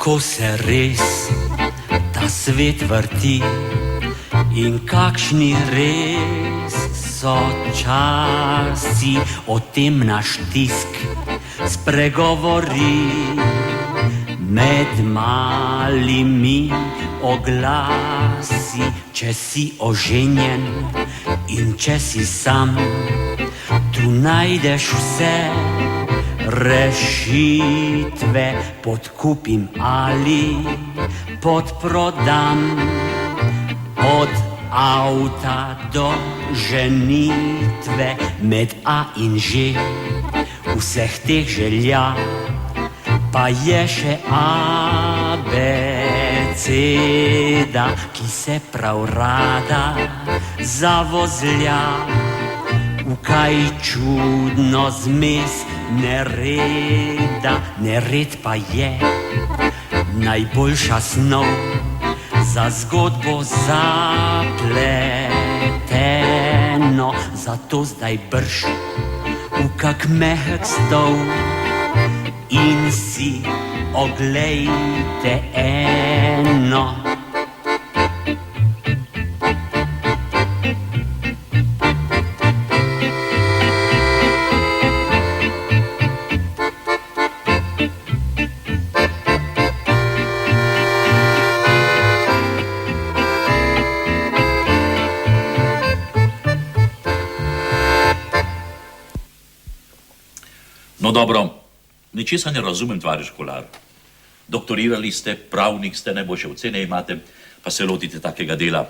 kako se res ta svet vrti in kakšni res so časi, o tem naš tisk spregovori med malimi oglasi. Če si oženjen in če si sam, tu najdeš vse rešitve, podkupim ali podprodam, od avta do ženitve, med A in Ž vseh teh želja, pa je še abeceda, ki se prav rada zavozlja v kaj čudno zmes nereda. Nered pa je najboljša snov za zgodbo zapleteno, zato zdaj brž v kak mehek stol in si oglejte eno. No dobro, ničesar ne razumem, tovariš Kolar. Doktorirali ste, pravnik ste, najboljše ocene imate, pa se lotite takega dela.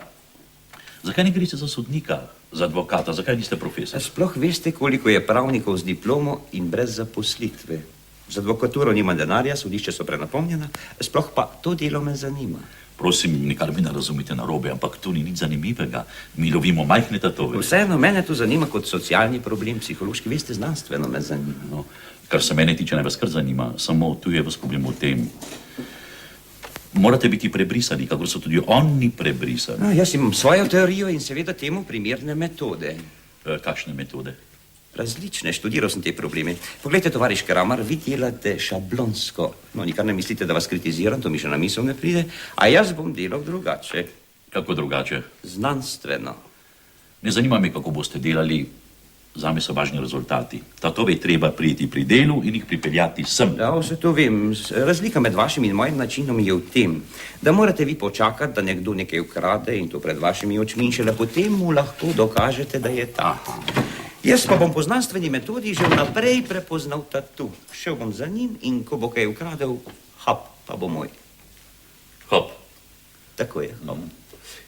Zakaj ne greste za sodnika, za advokata, zakaj niste profesor? Sploh veste, koliko je pravnikov z diplomo in brez zaposlitve. Z advokaturo nima denarja, sodišče so prenapomnjena, sploh pa to delo me zanima. Prosim, nikar mi ne razumite narobe, ampak tu ni nič zanimivega. Mi lovimo majhne tatove. Vseeno, mene to zanima kot socialni problem, psihološki, veste, znanstveno me zanima. No, kar se mene tiče, ne vas kar zanima, samo tu je vas problem v tem. Morate biti prebrisani, kako so tudi oni prebrisani. No, jaz imam svojo teorijo in seveda temu primerne metode. Kakšne metode? Različne, študiral sem te probleme. Poglejte, tovariš Kramar, vi delate šablonsko. No, nikar ne mislite, da vas kritiziram, to mi še na misel ne pride, a jaz bom delal drugače. Kako drugače? Znanstveno. Ne zanima me, kako boste delali, zame so važni rezultati. Tatove je treba priti pri delu in jih pripeljati sem. Ja, vse to vem. Razlika med vašim in mojim načinom je v tem, da morate vi počakati, da nekdo nekaj ukrade in to pred vašimi očmi in šele potem mu lahko dokažete, da je ta. Jaz pa bom po znanstveni metodi že vnaprej prepoznal tatu. Šel bom za njim in ko bo kaj ukradel, hop, pa bo moj. Hop. Tako je. No.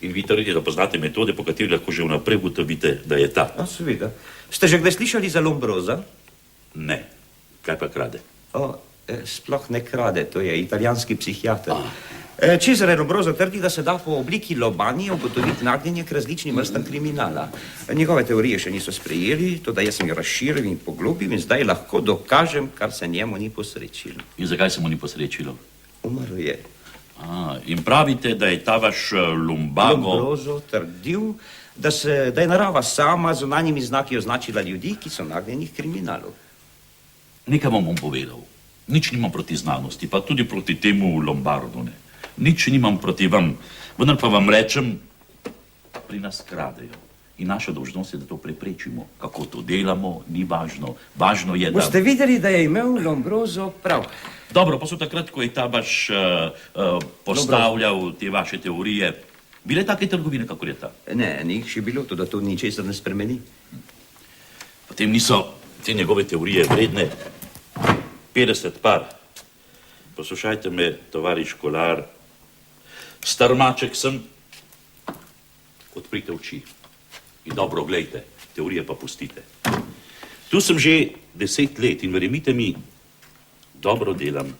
In vi trdite, da poznate metode, po kateri lahko že vnaprej ugotovite, da je ta. A, seveda. Ste že kdaj slišali za Lombrosa? Ne. Kaj pa krade? Sploh ne krade, to je italijanski psihiater. Cesare Lombroso trdi, da se da po obliki lobanje ugotoviti nagnjenje k različnim vrstam kriminala. Njegove teorije še niso sprejeli, toda jaz sem jo razširil in poglobil in zdaj lahko dokažem, kar se njemu ni posrečilo. In zakaj se mu ni posrečilo? Umrl je. In pravite, da je ta vaš lumbago... Lombroso trdil, da je narava sama z zunanjimi znaki označila ljudi, ki so nagnjeni k kriminalu. Nekaj vam bom povedal. Nič nimam proti znanosti, pa tudi proti temu Lombardu ne. Nič nimam proti vam, vendar pa vam rečem, pri nas kradejo. In naša dolžnost je, da to preprečimo. Kako to delamo, ni važno. Važno je, da... Boste videli, da je imel Lombroso prav. Dobro, pa so takrat, ko je ta vaš postavljal te vaše teorije, bile take trgovine, kakor je ta? Ne, ni jih še bilo, to da to ničesar ne spremeni. Potem niso te njegove teorije vredne 50 par. Poslušajte me, tovariš Kolar, star maček sem, odprite oči in dobro glejte, teorije pa pustite. Tu sem že 10 let in verjemite mi, dobro delam,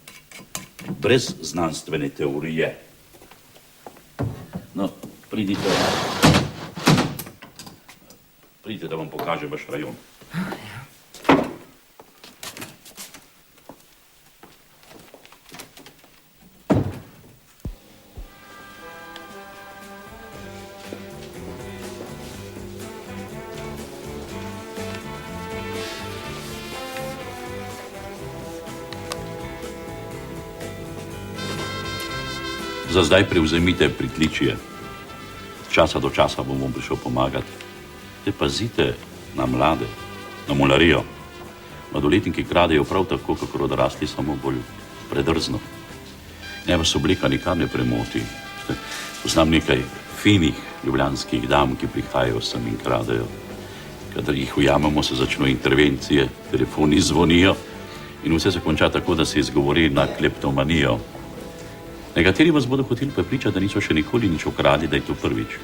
brez znanstvene teorije. No, pridite, da vam pokažem vaš rajon. Za zdaj prevzemite pritličje. Časa do časa bom vam prišel pomagati. Te pazite na mlade, na mularijo. Mladoletniki kradejo prav tako, kakor odrasli, samo bolj predrzno. Ne vas oblika nikar ne premoti. Poznam nekaj finih ljubljanskih dam, ki prihajajo sem in kradejo. Kadar jih ujamemo, se začnejo intervencije, telefoni zvonijo in vse se konča tako, da se izgovori na kleptomanijo. Nekateri vas bodo hoteli prepričati, da niso še nikoli nič ukradli, da je to prvič.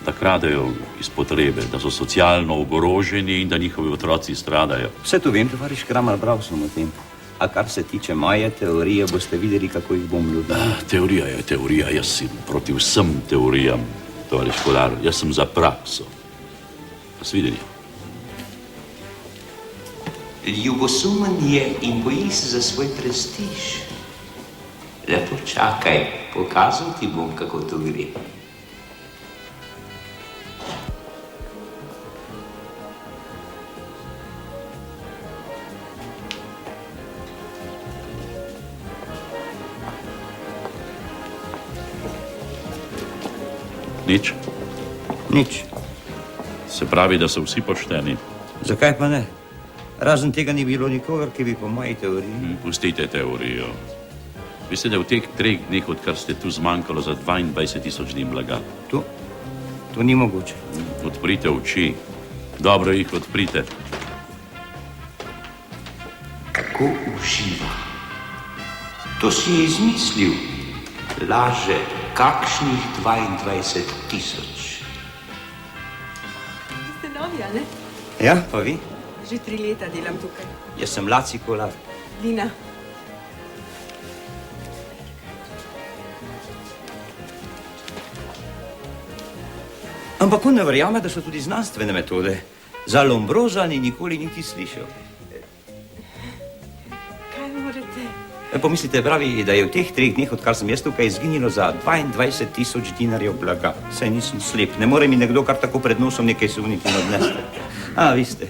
Da kradejo iz potrebe, da so socialno ogroženi in da njihovi otroci stradajo. Vse to vem, tovariš Kramar, bral sem o tem. A kar se tiče moje teorije, boste videli, kako jih bom ljudil. Teorija je teorija, jaz sem proti vsem teorijam, tovariš Kolar, jaz sem za prakso. Nasvidenje. Ljubosumen je in boji se za svoj prestiž. Lepo čakaj, pokazal ti bom, kako to gre. Nič? Nič. Se pravi, da so vsi pošteni. Zakaj pa ne? Razen tega ni bilo nikogar, ki bi po moji teoriji. Pustite teorijo. Veste, da v teh 3 dneh, odkar ste tu, zmanjkalo za 22.000 dni blaga. To ni mogoče. Odprite oči. Dobro jih odprite. Kako uživa. To si je izmislil. Laže. Kakšnih 22.000. Ste novi, a ne? Ja, pa vi? Že 3 leta delam tukaj. Jaz sem Laci Kolar. Lina. Ampak on ne verjame, da so tudi znanstvene metode. Za Lombroza ni nikoli niti slišal. Kaj morate? Pomislite, pravi, da je v teh 3 dneh, odkar sem jaz tukaj, izginilo za 22.000 dinarjev blaga. Saj nisem slep. Ne more mi nekdo kar tako pred nosom nekaj sumniti in odnesti. A, vi ste.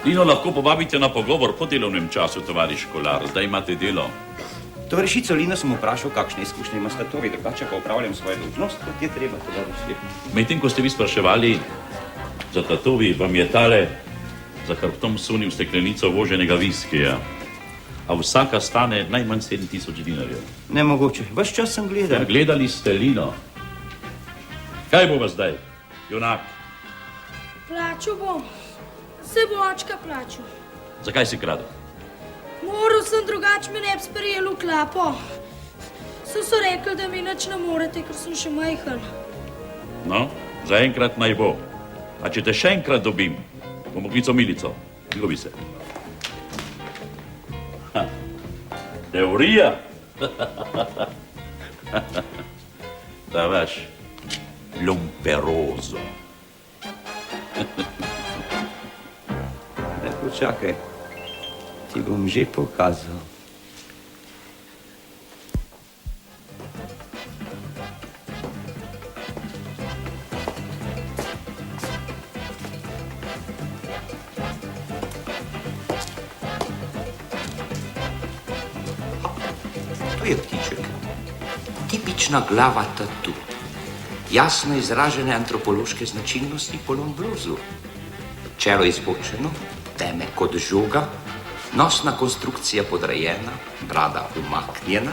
Lino lahko povabite na pogovor po delovnem času, tovariš Kolar. Zdaj imate delo. Tovarišico Lino sem vprašal, kakšne izkušnje ima statovi, drugače pa upravljam svojo dolžnost, kot je treba, tovariš. Medtem, ko ste vi spraševali za tatovi, vam je tale za hrbtom sunil steklenico voženega viskija. A vsaka stane najmanj 7.000 dinarjev. Nemogoče. Vaš čas sem gledal. Ja, gledali ste, Lino. Kaj bo vas zdaj, junak? Plačal bom. Se bo očka plačal. Zakaj si kradel? Moral sem, drugače me ne bi sprejel v klapo. So rekli, da mi nič ne morete, ker sem še majhen. No, zaenkrat naj bo. A če te še enkrat dobim, bom poklical milico. Ljubi se. Teorija? Da veš, lumperozo. Ne, počakaj. Ti bom že pokazal. To je ptiček. Tipična glava tatu. Jasno izražene antropološke značilnosti po Lombrozu. Čelo izbočeno, teme kot žoga, nosna konstrukcija podrejena, brada umaknjena,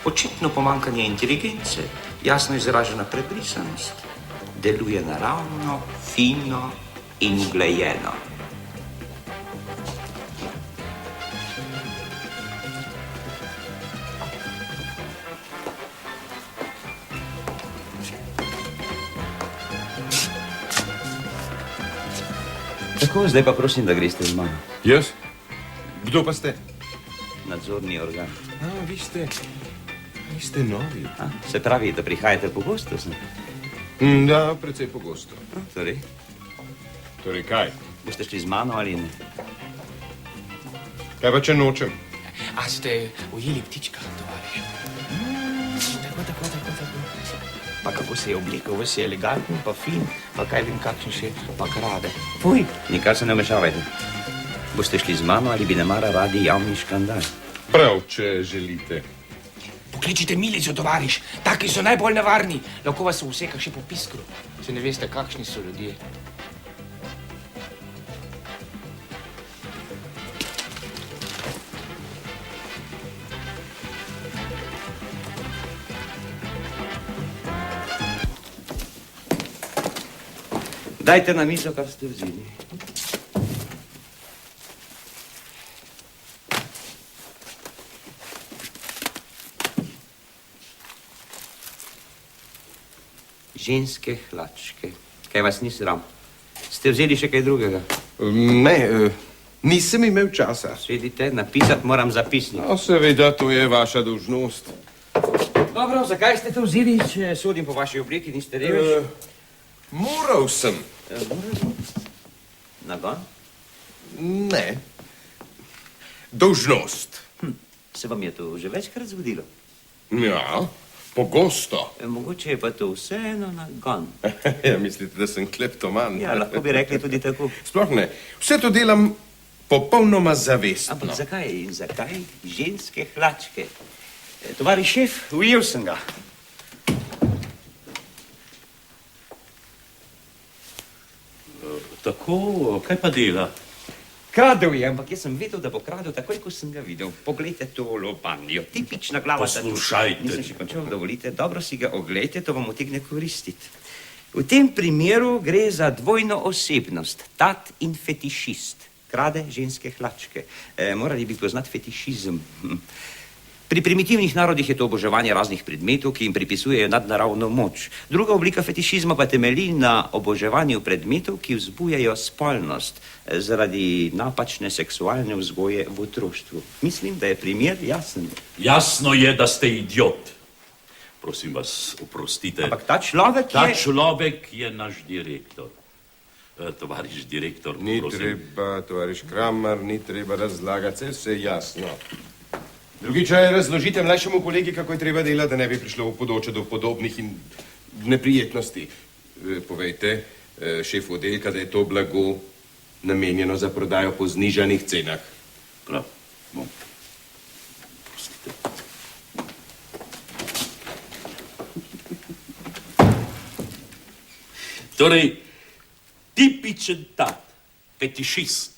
očitno pomanjkanje inteligence, jasno izražena prebrisanost, deluje naravno, fino in uglejeno. Tako, zdaj pa prosim, da greste z mano. Jaz? Kdo pa ste? Nadzorni organ. Vi ste novi. Se pravi, da prihajate pogosto, sem? Da, precej pogosto. Torej, Torej kaj? boste šli z mano ali ne? Kaj pa če nočem? A ste ujeli ptička, tovariš? Tako. Pa kako se je oblekel, ves je eleganten, pa fin, pa kaj vem, kakšen še, pa krade. Fuj, nikar se ne vmešavajte. Boste šli z mano ali bi nemara radi javni škandal? Prav, če želite. Pokličite milico, tovariš. Taki so najbolj nevarni. Lahko vas useka še po piskru. Se ne veste, kakšni so ljudje. Dajte na mizo, kar ste vzeli. Ženske hlačke. Kaj vas ni sram? Ste vzeli še kaj drugega? Ne, nisem imel časa. Svedite, napisati moram zapisnik. No, seveda, to je vaša dolžnost. Dobro, zakaj ste to vzeli, če sodim po vaši obleki, niste revež? Moral sem. Nagon? Ne. Dolžnost. Se vam je to že večkrat zgodilo? Ja, pogosto. Mogoče je pa to vseeno nagon. Ja, mislite, da sem kleptoman? Ja, lahko bi rekli tudi tako. Sploh ne. Vse to delam popolnoma zavestno. Ampak zakaj ženske hlačke? Tovariš šef, ujel sem ga. Tako, kaj pa dela? Kradel je, ampak jaz sem vedel, da bo kradel takoj, ko sem ga videl. Poglejte to lobanjo, tipična glava. Poslušajte. Nisem še končal, dovolite, dobro si ga oglejte, to vam utegne koristiti. V tem primeru gre za dvojno osebnost, tat in fetišist. Krade ženske hlačke. Morali bi poznati fetišizem. Pri primitivnih narodih je to oboževanje raznih predmetov, ki jim pripisujejo nadnaravno moč. Druga oblika fetišizma pa temelji na oboževanju predmetov, ki vzbujajo spolnost zaradi napačne seksualne vzgoje v otroštvu. Mislim, da je primer jasen. Jasno je, da ste idiot. Prosim vas, oprostite. Ampak ta človek Ta človek je naš direktor. Tovariš direktor, Ni prosim. treba, tovariš Kramer, ni treba razlagati, vse jasno. Drugič, razložite mlajšemu kolegi, kako je treba delati, da ne bi prišlo v podoče do podobnih in neprijetnosti. Povejte šefu oddelka, da je to blago namenjeno za prodajo po znižanih cenah. Prav, bom. Prostite. Torej, tipičen tat, fetišist,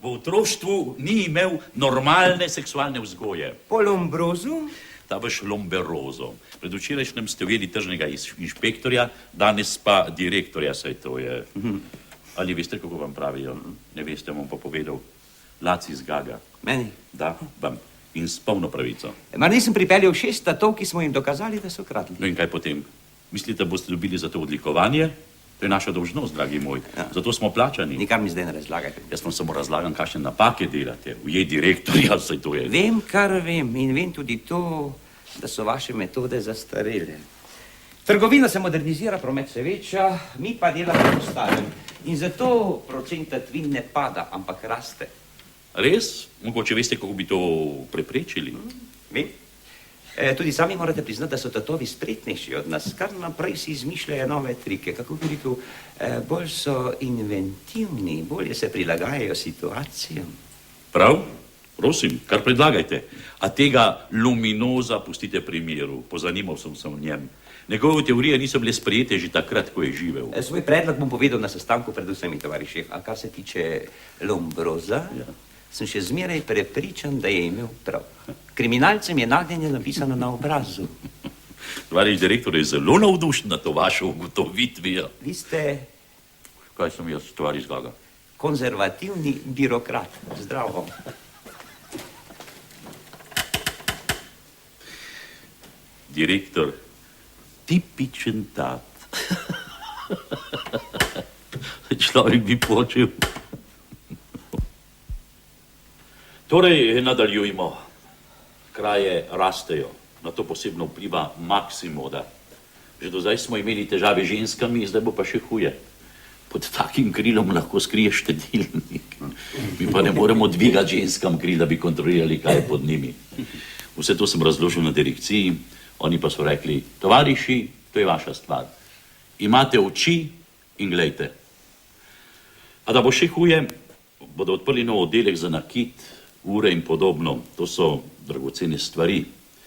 v otroštvu ni imel normalne seksualne vzgoje. po Lombrozu? Ta vaš Lomberozo. Predvčerajšnjem ste ujeli tržnega inšpektorja, danes pa direktorja, saj to je. Ali veste, kako vam pravijo? Ne veste, vam pa povedal. Laci zgaga. Meni. Da, vam. In s polno pravico. Mar nisem pripeljal 6 tatov, ki smo jim dokazali, da so kradli. No in kaj potem? Mislite, boste dobili za to odlikovanje? To je naša dolžnost, dragi moj. Ja. Zato smo plačani. Nikar mi zdaj ne razlagajte. Jaz vam samo razlagam, kakšne napake delate. Ujej direktorja, saj to je. Vem, kar vem in vem tudi to, da so vaše metode zastarele. Trgovina se modernizira, promet se veča, mi pa delamo po starem. In zato procent tatvin ne pada, ampak raste. Res? Mogoče veste, kako bi to preprečili? Vem. Tudi sami morate priznati, da so tatovi spretnejši od nas. Kar naprej si izmišljajo nove trike. Kako bi rekel, bolj so inventivni, bolje se prilagajajo situacijam. Prav? Prosim, kar predlagajte. A tega luminoza pustite pri miru. Pozanimal sem se v njem. Njegove teorije niso bile sprejete že takrat, ko je živel. Svoj predlog bom povedal na sestanku pred vsemi, tovariš šef. A kar se tiče Lombroza, sem še zmeraj prepričan, da je imel prav. Kriminalcem je nagnjenje napisano na obrazu. Tovariš direktor je zelo navdušen na to vašo ugotovitvijo. Vi ste Kaj sem jaz, tovariš Gaga? konzervativni birokrat. Zdravo. Direktor, tipičen tat. Človek bi počel. Torej, nadaljujmo. Kraje rastejo. Na to posebno vpliva Maksimoda. Že do zdaj smo imeli težave z ženskami, zdaj bo pa še huje. Pod takim krilom lahko skrije štedilnik. Mi pa ne moremo dvigati ženskam kril, da bi kontrolirali, kaj je pod njimi. Vse to sem razložil na direkciji, oni pa so rekli, tovariši, to je vaša stvar. Imate oči in glejte. A da bo še huje, bodo odprli nov oddelek za nakit, ure in podobno. To so dragocene stvari.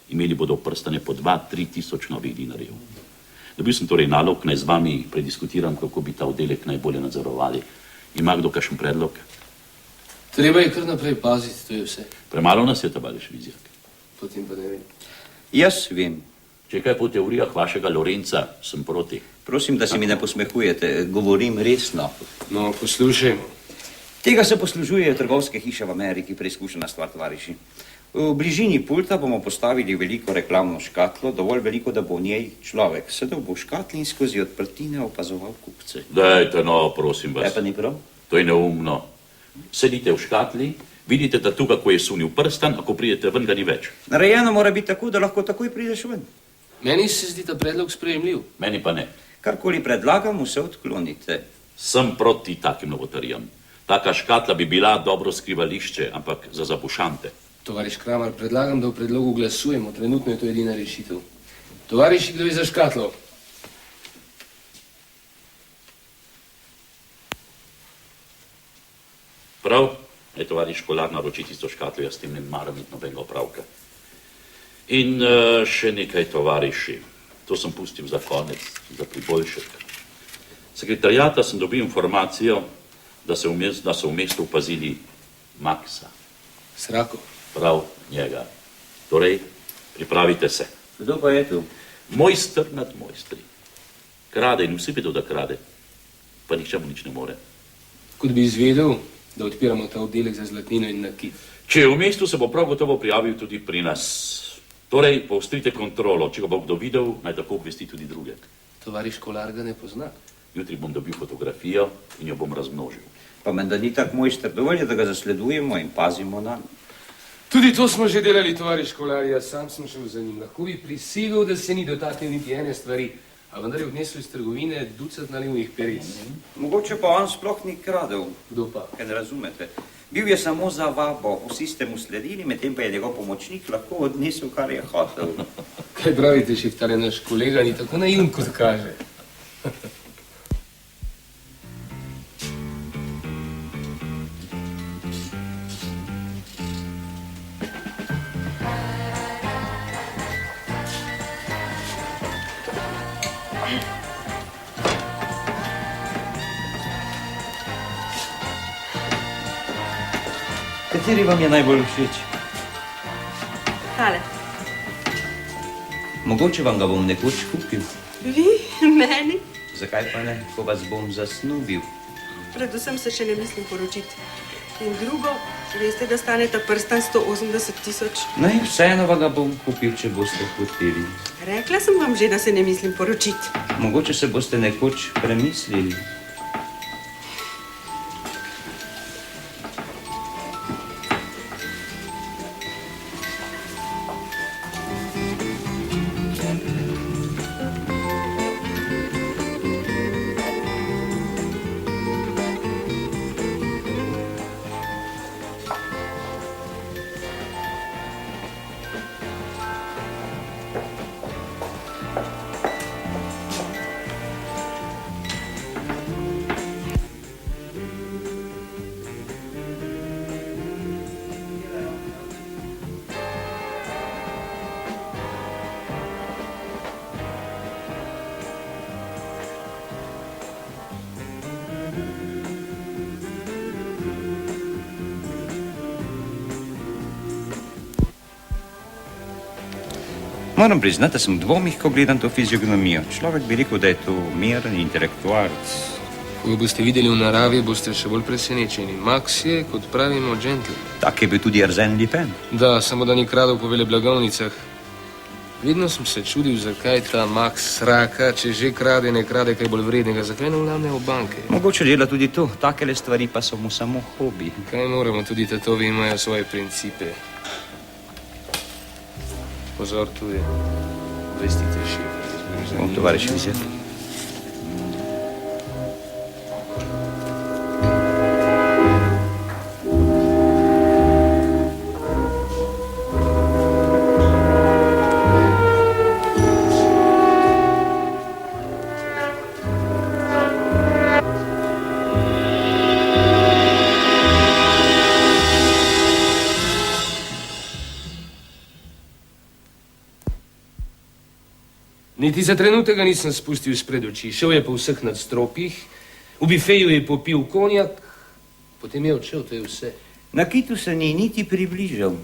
Imeli bodo prstane po 2-3 tisoč novih dinarjev. Dobil sem torej nalog, naj z vami prediskutiram, kako bi ta oddelek najbolje nadzorovali. Ima kdo kakšen predlog? Treba je kar naprej paziti, to je vse. Premalo nas je, tovariš Vizjak. Potem pa ne vem. Jaz vem. Če kaj po teorijah vašega Lorenca, sem proti. Prosim, da se mi ne posmehujete. Govorim resno. No, poslušajmo. Tega se poslužujejo trgovske hiše v Ameriki, preizkušena stvar, tovariši. V bližini pulta bomo postavili veliko reklamno škatlo, dovolj veliko, da bo v njej človek sedel v škatli in skozi odprtine opazoval kupce. Dajte, no, prosim vas. Pa ni prav? To je neumno. Sedite v škatli, vidite tatu, kako je sunil prstan, ako pridete ven, ga ni več. Narejeno mora biti tako, da lahko takoj prideš ven. Meni se zdi ta predlog sprejemljiv. Meni pa ne. Karkoli predlagam, vse odklonite. Sem proti takim novotarijam. Taka škatla bi bila dobro skrivališče, ampak za zabušante. Tovariš Kramer, predlagam, da v predlogu glasujemo. Trenutno je to edina rešitev. Tovariši, kdo je za škatlo? Prav, naj tovariš Kolar naroči tisto škatlo, jaz s tem ne maram imeti nobenega opravka. In še nekaj, tovariši. To sem pustil za konec, za priboljšek. Sekretarijata sem dobil informacijo, da so v mestu opazili Maxa. Srako. Prav njega. Torej, pripravite se. Kdo pa je tu? Mojster nad mojstri. Krade in vsi vedo, da krade. Pa nihče mu nič ne more. Kot bi izvedel, da odpiramo ta oddelek za zlatnino in nakit. Če je v mestu, se bo prav gotovo prijavil tudi pri nas. Torej, poostrite kontrolo. Če ga bo kdo videl, naj tako obvesti tudi druge. Tovariš Kolar ga ne pozna. Jutri bom dobil fotografijo in jo bom razmnožil. Pa menda ni tak mojster, dovolj je, da ga zasledujemo in pazimo na. Tudi to smo že delali, tovariš Kolar, jaz sam sem šel za njim. Lahko bi prisegel, da se ni dotaknil niti ene stvari, a vendar je odnesel iz trgovine ducat nalivnih peric. Mogoče pa on sploh ni kradel. Kdo pa? Ker ne razumete. Bil je samo za vabo, vsi ste mu sledili, medtem pa je njegov pomočnik lahko odnesel, kar je hotel. Kaj pravite, Šiftale, naš kolega ni tako naivn, kot kaže. Kateri vam je najbolj všeč? Tale. Mogoče vam ga bom nekoč kupil. Vi? Meni? Zakaj pa ne, ko vas bom zasnubil? Predvsem se še ne mislim poročiti. In drugo, veste, da stane ta prstan 180 tisoč. No in vseeno vam ga bom kupil, če boste hoteli. Rekla sem vam že, da se ne mislim poročiti. Mogoče se boste nekoč premislili. Moram priznati, da sem v dvomih, ko gledam to fiziognomijo. Človek bi rekel, da je to miren intelektualec. Ko ga boste videli v naravi, boste še bolj presenečeni. Max je, kot pravimo, džentelmen. Tak je bil tudi Arsène Lupin. Da, samo da ni kradel po veleblagovnicah. Vedno sem se čudil, zakaj ta Max Sraka, če že krade, ne krade kaj bolj vrednega. Zakaj ne vlamne v banke? Mogoče dela tudi to. Takele stvari pa so mu samo hobi. Kaj moramo, tudi tatovi imajo svoje principe. Pozor, tu je. Vestite šef. Tovariš Vizjak. Niti za trenutek ga nisem spustil spred oči. Šel je po vseh nadstropjih, v bifeju je popil konjak, potem je odšel, to je vse. Na Kitu se ni niti približal.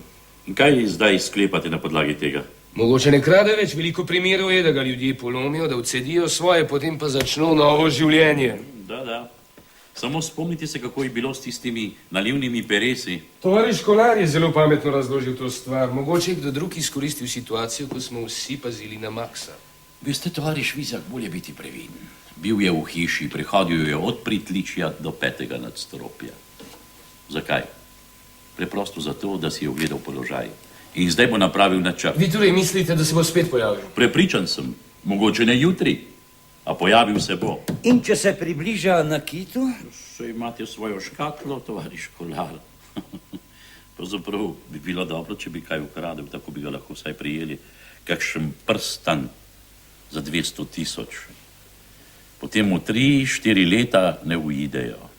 In kaj zdaj sklepate na podlagi tega? Mogoče ne krade več, veliko primerov je, da ga ljudje polomijo, da odsedijo svoje, potem pa začnejo novo življenje. Da. Samo spomnite se, kako je bilo s tistimi nalivnimi peresi. Tovariš Kolar je zelo pametno razložil to stvar. Mogoče je kdo drug izkoristil situacijo, ko smo vsi pazili na Maksa. Veste, tovariš Vizjak, bolje biti previden. Bil je v hiši, prehodil je od pritličja do 5. nadstropja. Zakaj? Preprosto zato, da si je ogledal položaj. In zdaj bo napravil načrt. Vi torej mislite, da se bo spet pojavil? Prepričan sem, mogoče ne jutri, a pojavil se bo. In če se približa na Kitu? Še imate svojo škatlo, tovariš Kolar. Pravzaprav bi bilo dobro, če bi kaj ukradel, tako bi ga lahko vsaj prijeli. Kakšen prstan za 200 000. Potem mu 3-4 leta ne uidejo.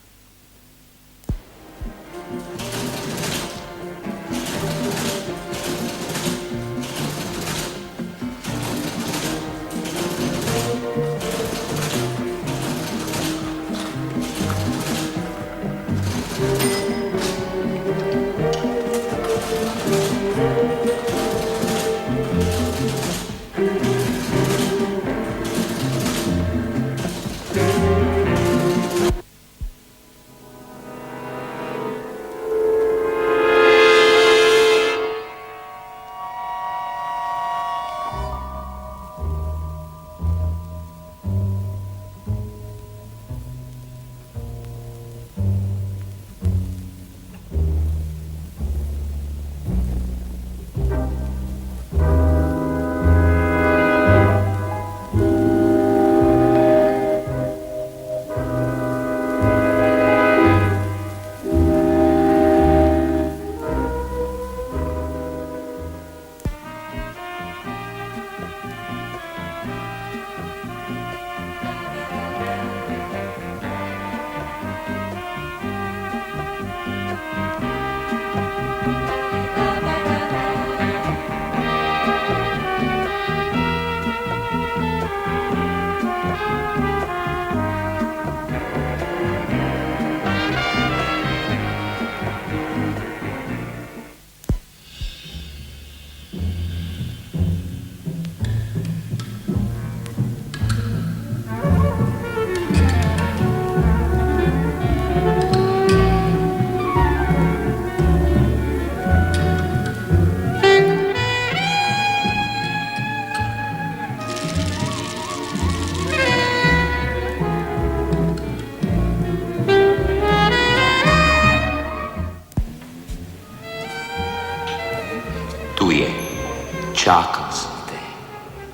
Čakal sem te.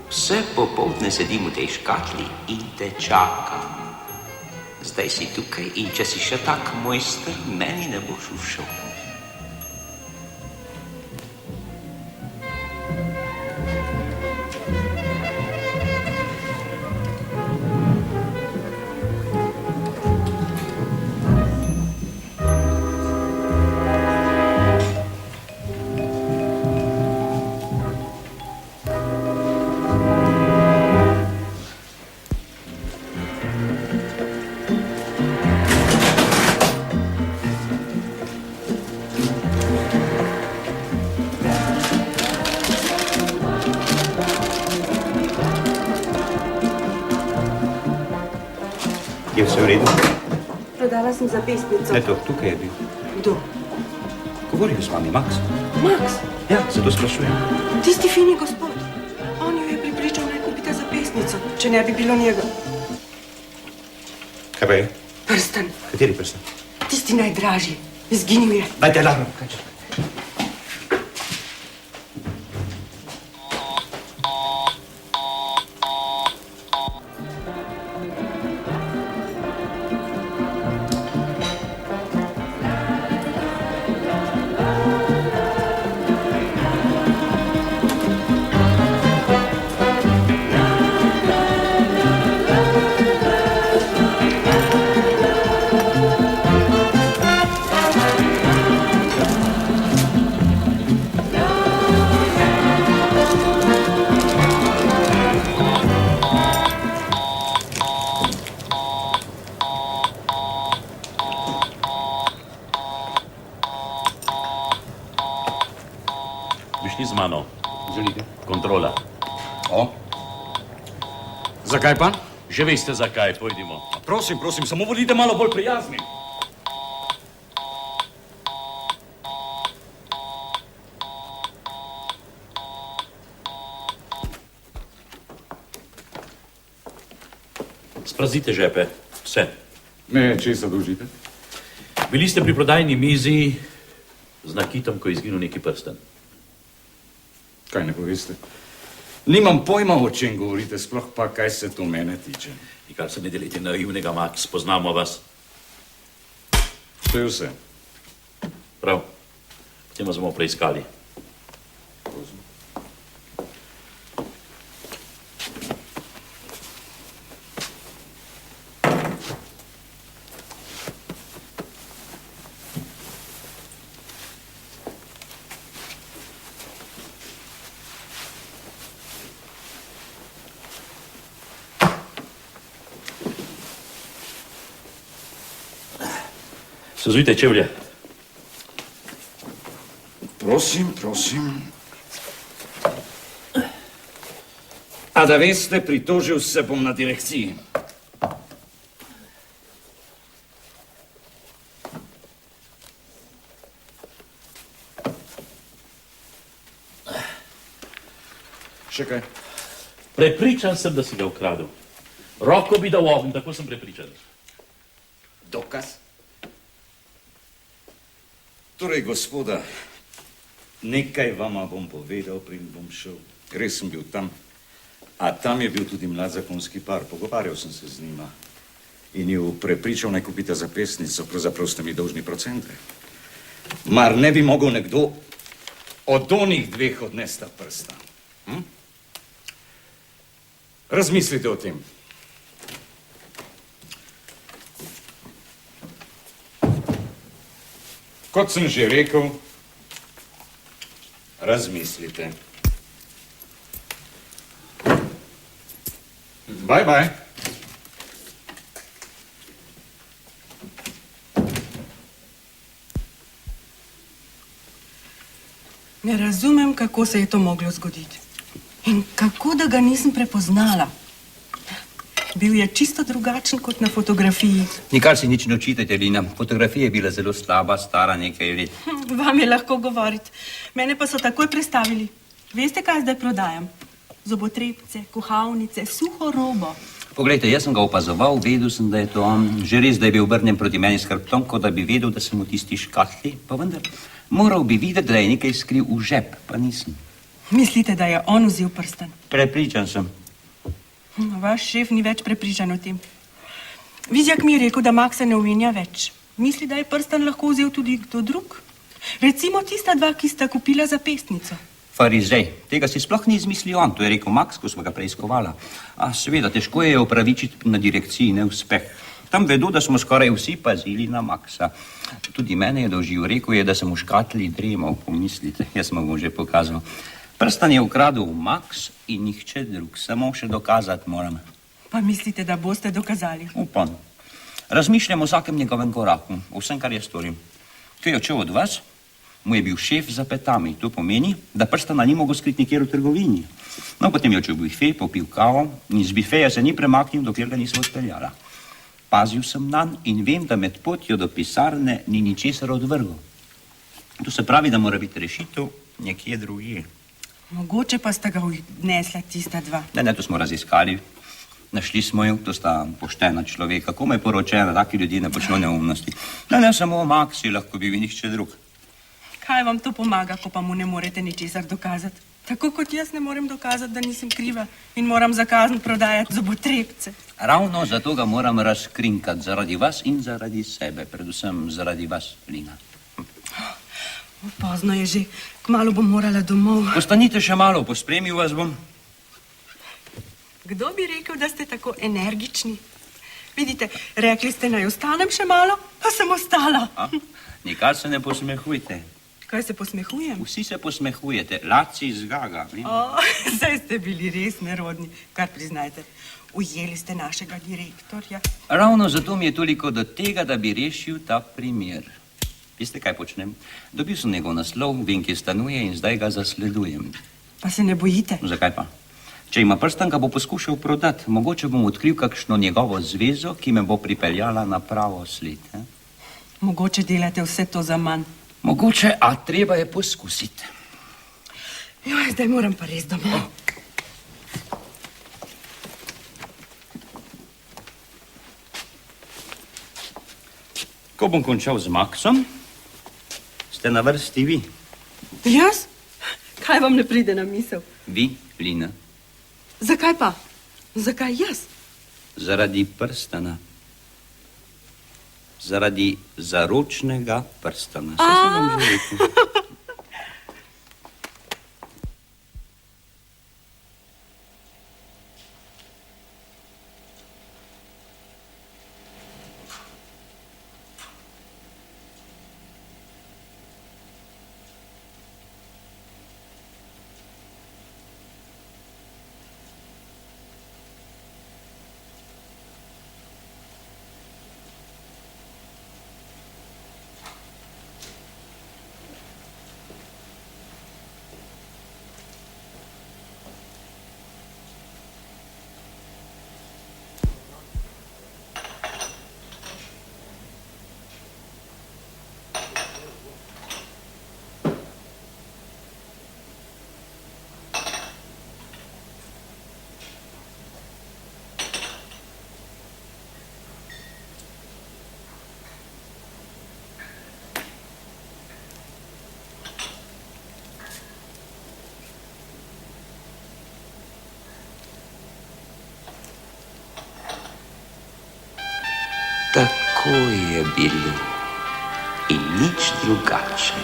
Vse popoldne sedim v tej škatli in te čakam. Zdaj si tukaj in če si še tak mojster, meni ne boš ušel. Je vse v redu? Prodala sem zapestnico. Ne to, tukaj je bil. Kdo? Govoril z vami, Max. Max? Ja, zato sprašujem. Tisti fini gospod. On jo je pripričal, naj kupite zapestnico, če ne bi bilo njega. Kaj pa je? Prstan. Kateri prstan? Tisti najdražji. Izginil je. Dajte alarm. Kaj čakaj? Zakaj pa? Že veste zakaj, pojdimo. Prosim, samo bodite malo bolj prijazni. Sprazite žepe, vse. Me česa dolžite? Bili ste pri prodajni mizi z nakitom, ko je izginil neki prsten. Kaj ne poveste? Nimam pojma, o čem govorite, sploh pa, kaj se to mene tiče. Nikar se ne delite naivnega, Max, poznamo vas. To je vse. Prav, potem vas bomo preiskali. Sezujte čevlje. Prosim. A da veste, pritožil se bom na direkciji. Še kaj? Prepričan sem, da si ga ukradel. Roko bi dal v ogenj, tako sem prepričan. Dokaz? Torej, gospoda, nekaj vama bom povedal, preden bom šel. Res sem bil tam, a tam je bil tudi mlad zakonski par. Pogovarjal sem se z njima in ju prepričal, naj kupite zapestnico, pravzaprav ste mi dolžni procente. Mar ne bi mogel nekdo od onih dveh odnesti ta prsta? Razmislite o tem. Kot sem že rekel, razmislite. Bye. Ne razumem, kako se je to moglo zgoditi. In kako, da ga nisem prepoznala. Bil je čisto drugačen kot na fotografiji. Nikar si nič ne očitajte, Lina. Fotografija je bila zelo slaba, stara nekaj let. Vam je lahko govoriti. Mene pa so takoj prestavili. Veste, kaj zdaj prodajam? Zobotrebce, kuhalnice, suho robo. Poglejte, jaz sem ga opazoval, vedel sem, da je to on. Že res, da je bil obrnjen proti meni s hrbtom, kot da bi vedel, da sem v tisti škatli, pa vendar moral bi videti, da je nekaj skril v žep, pa nisem. Mislite, da je on vzel prsten? Prepričan sem. Vaš šef ni več prepričan o tem. Vizjak mi je rekel, da Maxa ne omenja več. Misli, da je prsten lahko vzel tudi kdo drug. Recimo tista dva, ki sta kupila zapestnico. Farizej, tega si sploh ni izmislil on, to je rekel Max, ko smo ga preiskovala. A seveda, težko je opravičiti na direkciji neuspeh. Tam vedo, da smo skoraj vsi pazili na Maxa. Tudi mene je doživel, rekel je, da sem v škatli dremal, pomislite, jaz sem mu že pokazal. Prstan je ukradel Max in nihče drug, samo še dokazati moram. Pa mislite, da boste dokazali? Upam. Razmišljam o vsakem njegovem koraku, o vsem, kar je storil. Ko je odšel od vas, mu je bil šef za petami. To pomeni, da prstana ni mogel skriti nikjer v trgovini. No, potem je odšel v bife, popil kavo in z bifeja se ni premaknil, dokler ga nisem odpeljala. Pazil sem nanj in vem, da med potjo do pisarne ni ničesar odvrgel. To se pravi, da mora biti rešitev nekje drugje. Mogoče pa sta ga odnesla tista dva. Ne, to smo raziskali. Našli smo jo, to sta poštena človeka, komaj poročena, taki ljudje ne počnejo neumnosti. Ne, samo Max je lahko bil in nihče drug. Kaj vam to pomaga, ko pa mu ne morete ničesar dokazati? Tako kot jaz ne morem dokazati, da nisem kriva in moram za kazen prodajati zobotrebce. Ravno zato ga moram razkrinkati, zaradi vas in zaradi sebe, predvsem zaradi vas, Lina. Pozno je že, kmalu bom morala domov. Ostanite še malo, pospremil vas bom. Kdo bi rekel, da ste tako energični? Vidite, rekli ste, naj ostanem še malo, pa sem ostala. Nikar se ne posmehujte. Kaj se posmehujem? Vsi se posmehujete, laci zgaga. Zdaj ste bili res nerodni, kar priznajte. Ujeli ste našega direktorja. Ravno zato mi je toliko do tega, da bi rešil ta primer. Veste, kaj počnem? Dobil sem njegov naslov, vem, kje stanuje in zdaj ga zasledujem. Pa se ne bojite? Zakaj pa? Če ima prstan, ga bo poskušal prodati. Mogoče bom odkril kakšno njegovo zvezo, ki me bo pripeljala na pravo sled. Mogoče delate vse to za manj. Mogoče, a treba je poskusiti. Joj, zdaj moram pa res domov. Ko bom končal z Maksom, ste na vrsti vi. Jaz? Kaj vam ne pride na misel? Vi, Lina. Zakaj pa? Zakaj jaz? Zaradi prstana. Zaradi zaročnega prstana. Saj sem vam že rekel. Tako je bilo in nič drugače.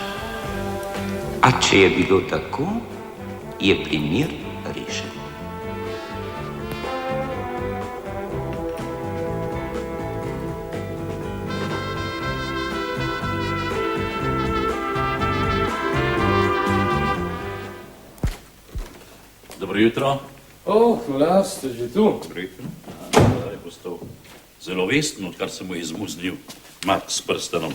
A če je bilo tako, je primer rešen. Dobro jutro. Kolar, ste že tu? Dobro jutro. Je postal zelo vesten, odkar sem mu izmuznil mat s prstanom.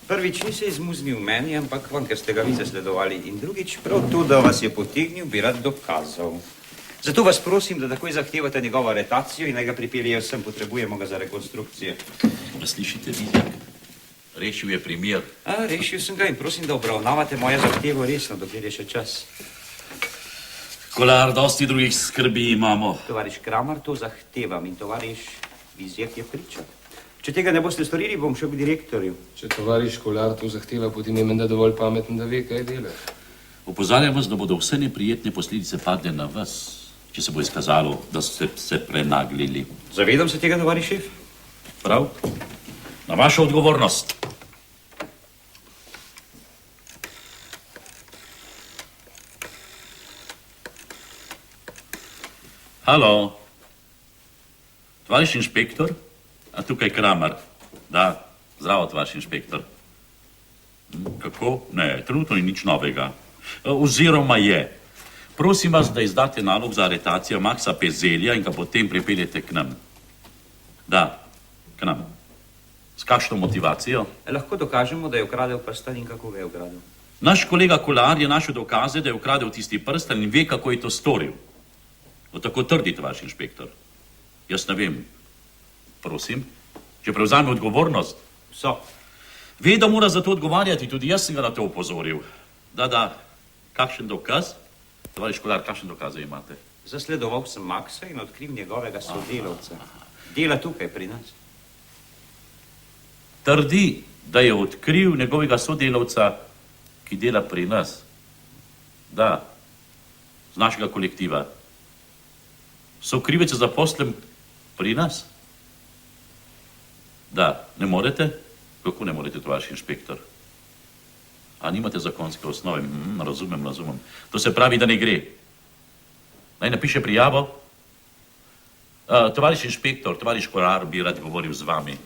Prvič ni se izmuznil meni, ampak vam, ker ste ga vi zasledovali. In drugič, prav to, da vas je potegnil, bi rad dokazal. Zato vas prosim, da takoj zahtevate njegovo aretacijo in naj ga pripeljejo sem, potrebujemo ga za rekonstrukcijo. Slišite, Vizjak? Rešil je primer. Rešil sem ga in prosim, da obravnavate mojo zahtevo resno, dokler je še čas. Kolar, dosti drugih skrbi imamo. Tovariš Kramar, to zahtevam in tovariš Vizjak je priča. Če tega ne boste storili, bom šel k direktorju. Če tovariš Kolar to zahteva, potem je menda dovolj pameten, da ve, kaj dela. Opozarjam vas, da bodo vse neprijetne posledice padle na vas, če se bo izkazalo, da ste se prenaglili. Zavedam se tega, tovariš šef. Prav? Na vašo odgovornost. Halo? Tovariš inšpektor? A tukaj Kramar. Da, zdravo, tovariš inšpektor. Kako? Ne, trenutno ni nič novega. Oziroma je. Prosim vas, da izdate nalog za aretacijo Maksa Pezelja in ga potem pripeljete k nam. Da, k nam. S kakšno motivacijo? Lahko dokažemo, da je ukradel prstan in kako ga je ukradel. Naš kolega Kolar je našel dokaze, da je ukradel tisti prstan in ve, kako je to storil. Tako trdite, vaš inšpektor. Jaz ne vem. Prosim, če prevzame odgovornost. So. Ve, da mora za to odgovarjati, tudi jaz sem ga na to opozoril. Da, kakšen dokaz? Tovariš Kolar, kakšen dokaze imate? Zasledoval sem Maksa in odkril njegovega sodelavca. Dela tukaj pri nas. Trdi, da je odkril njegovega sodelavca, ki dela pri nas. Da, z našega kolektiva. So krivece zaposlen pri nas? Da, ne morete? Kako ne morete, to vaš inšpektor? A nimate zakonske osnove? Razumem. To se pravi, da ne gre. Naj napiše prijavo? Tovariš inšpektor, tovariš Kolar bi rad govoril z vami.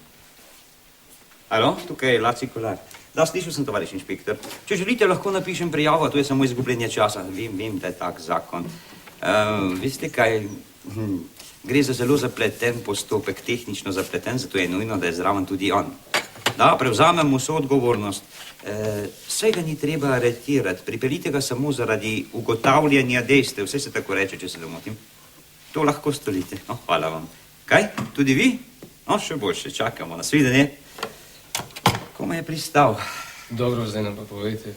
Alo, tukaj je Laci Kolar. Da, slišal sem, tovariš inšpektor. Če želite, lahko napišem prijavo, to je samo izgubljenje časa. Vem, da je tak zakon. Veste kaj, gre za zelo zapleten postopek, tehnično zapleten, zato je nujno, da je zraven tudi on. Da, prevzamem vso odgovornost. Saj ga ni treba aretirati, pripeljite ga samo zaradi ugotavljanja dejstev, vse se tako reče, če se domotim. To lahko storite. No, hvala vam. Kaj? Tudi vi? No, še boljše, čakamo. Nasvidenje. Kome je pristal? Dobro, zdaj nam pa povejte.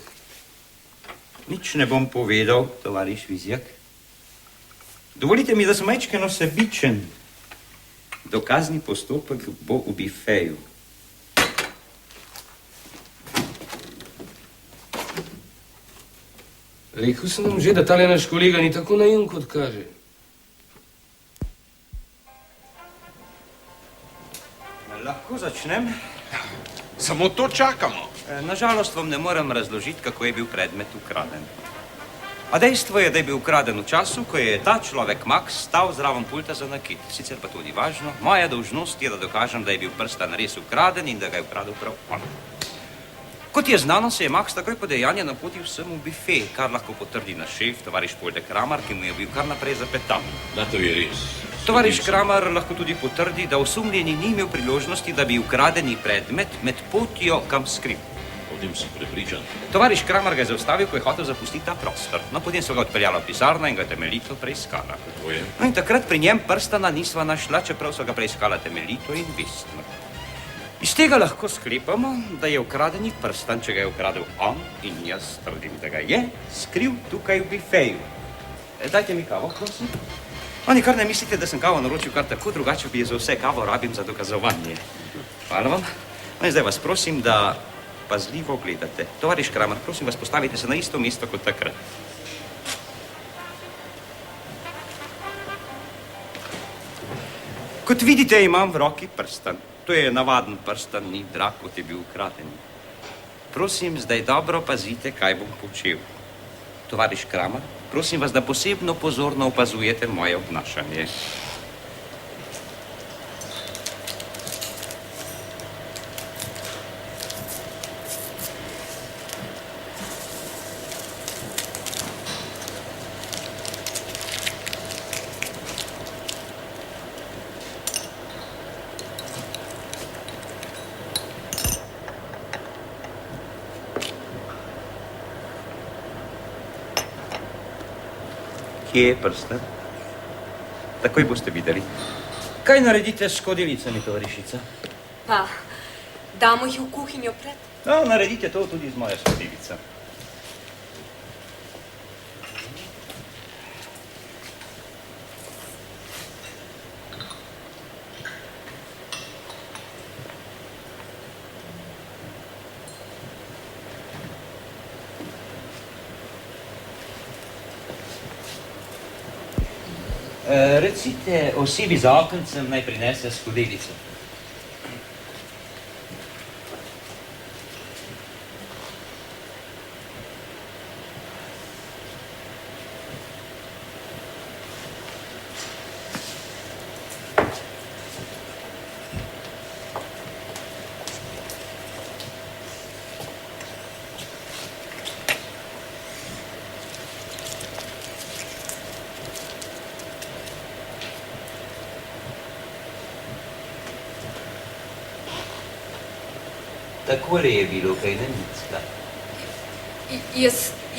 Nič ne bom povedal, tovariš Vizjak. Dovolite mi, da sem majčkeno sebičen. Dokazni postopek bo v bifeju. Rekel sem vam že, da tale naš kolega ni tako naiven, kot kaže. Lahko začnem? Samo to čakamo. Nažalost vam ne morem razložiti, kako je bil predmet ukraden. A dejstvo je, da je bil ukraden v času, ko je ta človek Max stal zraven pulta za nakit. Sicer pa tudi važno, moja dolžnost je, da dokažem, da je bil prstan res ukraden in da ga je ukradel prav on. Kot je znano, se je Max takoj po dejanju napotil sem v bife, kar lahko potrdi naš šef, tovariš Polde Kramar, ki mu je bil kar naprej zapetan. Da, to je res. Tovariš Kramar lahko tudi potrdi, da osumljeni ni imel priložnosti, da bi ukradeni predmet med potjo kam skril. O tem sem prepričan. Tovariš Kramar ga je zaustavil, ko je hotel zapustiti ta prostor. No, potem so ga odpeljala v pisarno in ga temeljito preiskala. Tako je. No in takrat pri njem prstana nisva našla, čeprav so ga preiskala temeljito in vestno. Iz tega lahko sklepamo, da je ukradeni prstan, če ga je ukradel on, in jaz trdim, da ga je, skril tukaj v bifeju. Dajte mi kavo, prosim. No, nikar ne mislite, da sem kavo naročil kar tako, drugače bi za vse kavo rabim za dokazovanje. Hvala vam. No in zdaj vas prosim, da pazljivo gledate. Tovariš Kramar, prosim vas, postavite se na isto mesto kot takrat. Kot vidite, imam v roki prstan. To je navaden prstan, ni drag, kot je bil ukraden. Prosim, zdaj dobro pazite, kaj bom počel. Tovariš Kramar, prosim vas, da posebno pozorno opazujete moje obnašanje. Kje je prstan? Takoj boste videli. Kaj naredite s škodilicami, tovarišica? Pa, damo jih v kuhinjo pred? No, naredite to tudi z mojo skodilico. Recite osebi za okencem, naj prinese skodelico. Takole je bilo, kaj ne Micka.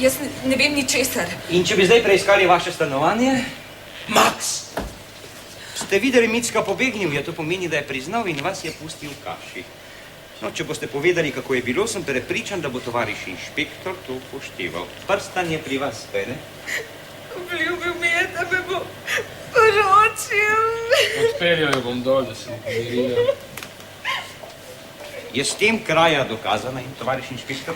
Jaz ne vem ničesar. In če bi zdaj preiskali vaše stanovanje? Max! Ste videli, Micka pobegnil, ja to pomeni, da je priznal in vas je pustil v kaši. No, če boste povedali, kako je bilo, sem prepričan, da bo tovariš inšpektor to upošteval. Prstan je pri vas, kaj ne? Obljubil mi je, da me bo poročil. Odpeljal jo bom dol, da se mu pomirila. Je s tem kraja dokazana in tovariš inšpektor?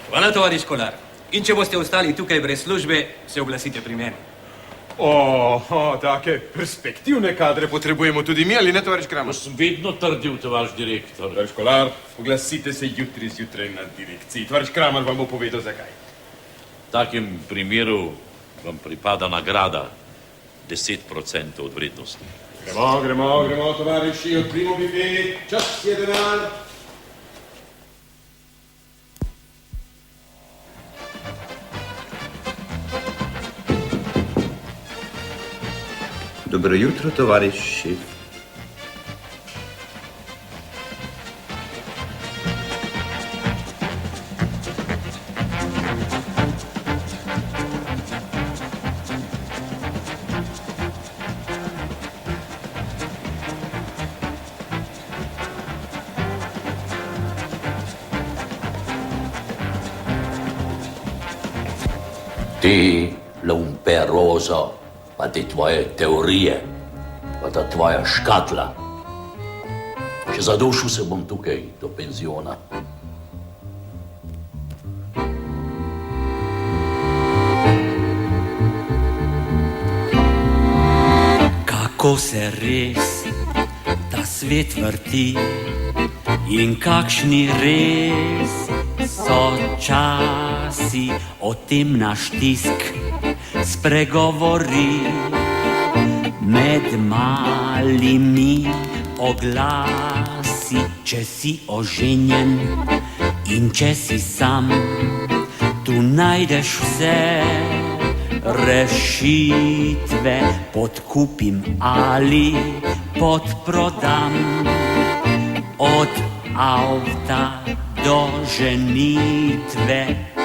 Hvala, tovariš Kolar. In če boste ostali tukaj brez službe, se oglasite pri meni. Take perspektivne kadre potrebujemo tudi mi, ali ne, tovariš Kramar? Sem vedno trdil, tovariš direktor. Tovariš Kolar, oglasite se jutri zjutraj na direkciji. Tovariš Kramar vam bo povedal, zakaj. V takem primeru vam pripada nagrada 10% od vrednosti. Gremo, tovariši, odprimo bife, čas je denar. Dobro jutro, tovariš šef. Ti, lumperozo, pa te tvoje teorije, pa ta tvoja škatla. Še zadušil se bom tukaj do penziona. Kako se res ta svet vrti in kakšni res so časi, o tem naš tisk spregovori med malimi oglasi. Če si oženjen in če si sam, tu najdeš vse rešitve, podkupim ali podprodam, od avta do ženitve.